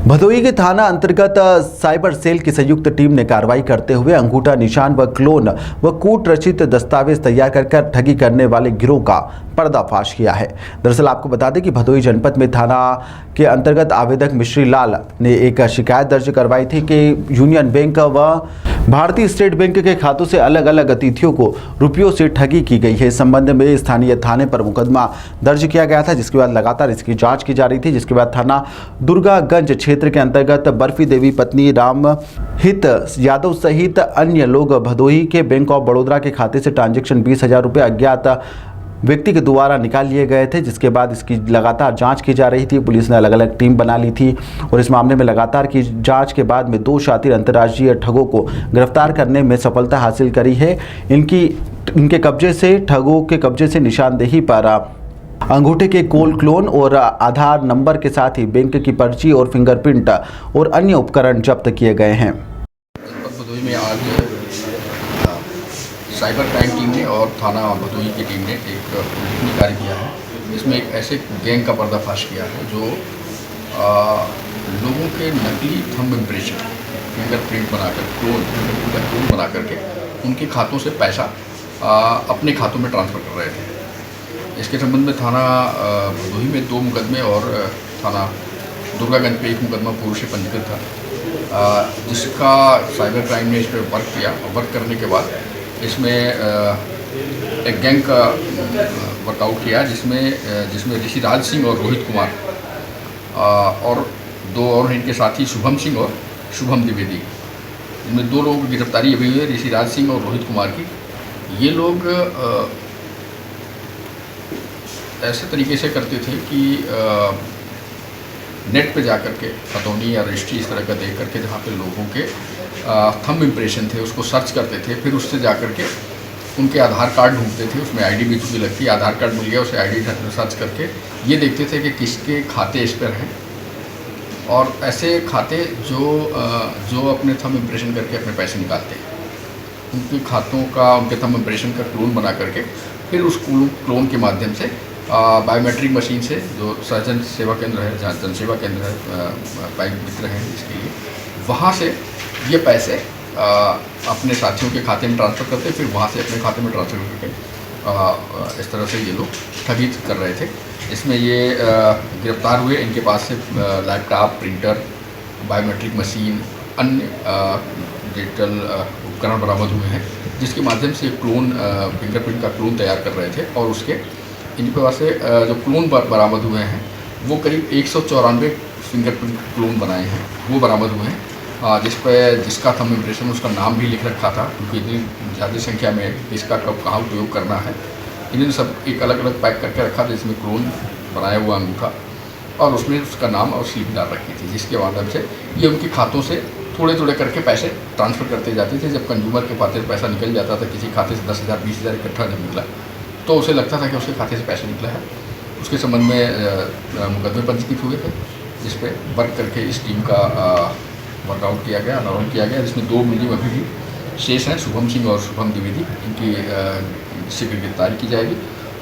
भदोही के थाना अंतर्गत साइबर सेल की संयुक्त टीम ने कार्रवाई करते हुए अंगूठा निशान व क्लोन व कूट रचित दस्तावेज तैयार कर ठगी करने वाले गिरोह का पर्दाफाश किया है। दरअसल आपको बता दें कि भदोही जनपद में थाना के अंतर्गत आवेदक मिश्री लाल ने एक शिकायत दर्ज करवाई थी कि यूनियन बैंक व भारतीय स्टेट बैंक के खातों से अलग अलग अतिथियों को रुपयों से ठगी की गई है। इस संबंध में स्थानीय थाने पर मुकदमा दर्ज किया गया था, जिसके बाद लगातार इसकी जांच की जा रही थी। जिसके बाद थाना दुर्गागंज क्षेत्र के अंतर्गत बर्फी देवी पत्नी रामहित यादव सहित अन्य लोग भदोही के बैंक ऑफ बड़ौदा के खाते से ट्रांजैक्शन 20,000 रुपये अज्ञात व्यक्ति के द्वारा निकाल लिए गए थे। जिसके बाद इसकी लगातार जांच की जा रही थी। पुलिस ने अलग अलग टीम बना ली थी और इस मामले में लगातार की जांच के बाद में 2 शातिर अंतर्राष्ट्रीय ठगों को गिरफ्तार करने में सफलता हासिल करी है। इनके कब्जे से ठगों के कब्जे से निशानदेही पर अंगूठे के क्लोन और आधार नंबर के साथ ही बैंक की पर्ची और फिंगरप्रिंट और अन्य उपकरण जब्त किए गए हैं। भदोही में आज साइबर क्राइम टीम ने और थाना भदोही की टीम ने एक उल्लेखनीय कार्य किया है। इसमें एक ऐसे गैंग का पर्दाफाश किया है जो लोगों के नकली थंब इम्प्रेशन फिंगरप्रिंट बनाकर क्लोन बना करके उनके खातों से पैसा अपने खातों में ट्रांसफ़र कर रहे थे। इसके संबंध में थाना भदोही में 2 मुकदमे और थाना दुर्गागंज पे 1 मुकदमा पूर्व से पंजीकृत था, जिसका साइबर क्राइम ने इस पर वर्क किया। वर्क करने के बाद इसमें एक गैंग का वर्कआउट किया जिसमें ऋषिराज सिंह और रोहित कुमार और 2 और इनके साथी शुभम सिंह और शुभम द्विवेदी, इनमें 2 लोगों की गिरफ्तारी अभी हुई है, ऋषिराज सिंह और रोहित कुमार की। ये लोग ऐसे तरीके से करते थे कि नेट पे जा कर के खतौनी या रजिस्ट्री इस तरह का देख करके जहाँ पे लोगों के थंब इम्प्रेशन थे उसको सर्च करते थे। फिर उससे जा कर के उनके आधार कार्ड ढूंढते थे, उसमें आईडी भी चुकी लगती है। आधार कार्ड मिल गया, उसे आईडी सर्च करके ये देखते थे कि किसके खाते इस पर हैं और ऐसे खाते जो अपने थंब इम्प्रेशन करके अपने पैसे निकालते हैं, उनके खातों का उनके थंब इम्प्रेशन का क्लोन बना करके फिर उस क्लोन के माध्यम से बायोमेट्रिक मशीन से जो सर्जन सेवा केंद्र है, जहाँ जनसेवा केंद्र है, बैंक मित्र हैं इसके लिए, वहाँ से ये पैसे अपने साथियों के खाते में ट्रांसफ़र करते, फिर वहाँ से अपने खाते में ट्रांसफ़र करके इस तरह से ये लोग ठगी कर रहे थे। इसमें ये गिरफ्तार हुए। इनके पास से लैपटॉप, प्रिंटर, बायोमेट्रिक मशीन, अन्य डिजिटल उपकरण बरामद हुए हैं, जिसके माध्यम से क्लोन फिंगरप्रिंट का क्लोन तैयार कर रहे थे। और उसके इनके पास से जो क्लोन बरामद हुए हैं वो करीब 194 फिंगरप्रिंट क्लोन बनाए हैं, वो बरामद हुए हैं, जिसका थंब इम्प्रेशन उसका नाम भी लिख रखा था, क्योंकि इतनी ज़्यादा संख्या में इसका कब कहाँ उपयोग करना है। इन्होंने सब एक अलग अलग पैक करके रखा था, जिसमें क्लोन बनाया हुआ अंगूठा और उसमें उसका नाम और स्लिप डाल रखी थी, जिसके माध्यम से ये उनके खातों से थोड़े थोड़े करके पैसे ट्रांसफ़र करते जाते थे। जब कंज्यूमर के खाते से पैसा निकल जाता था, किसी खाते से 10,000 20,000 इकट्ठा जब निकला तो उसे लगता था कि उसके खाते से पैसा निकला है। उसके संबंध में मुकदमे पंजीकृत हुए थे, जिस पर वर्क करके इस टीम का वर्कआउट किया गया, अनावरण किया गया, जिसमें 2 मुलजिम अभी भी शेष हैं, शुभम सिंह और शुभम द्विवेदी। इनकी शीघ्र गिरफ्तारी की जाएगी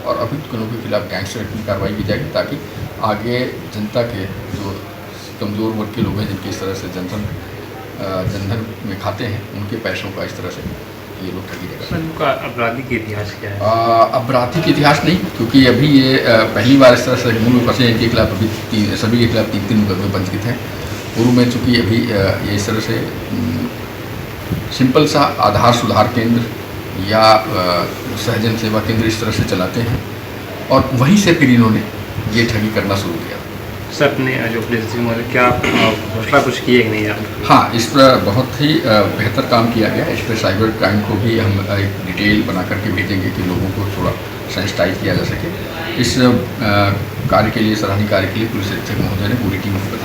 और अभियुक्तों के खिलाफ गैंगस्टर एक्ट की कार्रवाई की जाएगी, ताकि आगे जनता के जो कमज़ोर वर्ग के लोग हैं, जिनके इस तरह से जनधन में खाते हैं, उनके पैसों का इस तरह से ये लोग ठगी करते हैं। उनका आपराधिक इतिहास क्या है? आपराधिक इतिहास नहीं, क्योंकि अभी ये पहली बार इस तरह से मूल में फंसे। इनके खिलाफ अभी सभी के खिलाफ 3 मुकदमे पंजीकृत हैं। पूर्व में चूँकि अभी ये इस तरह से सिंपल सा आधार सुधार केंद्र या सहजन सेवा केंद्र इस तरह से चलाते हैं और वहीं से फिर इन्होंने ये ठगी करना शुरू किया। सर अपने जो पुलिस क्या हौसला कुछ किए कि नहीं आप? हाँ, इस पर बहुत ही बेहतर काम किया गया। इस पर साइबर क्राइम को भी हम एक डिटेल बना करके भेजेंगे कि लोगों को थोड़ा सेंसिटाइज किया जा सके। इस कार्य के लिए, सराहनीय कार्य के लिए पुलिस अधीक्षक महोदय ने पूरी टीम को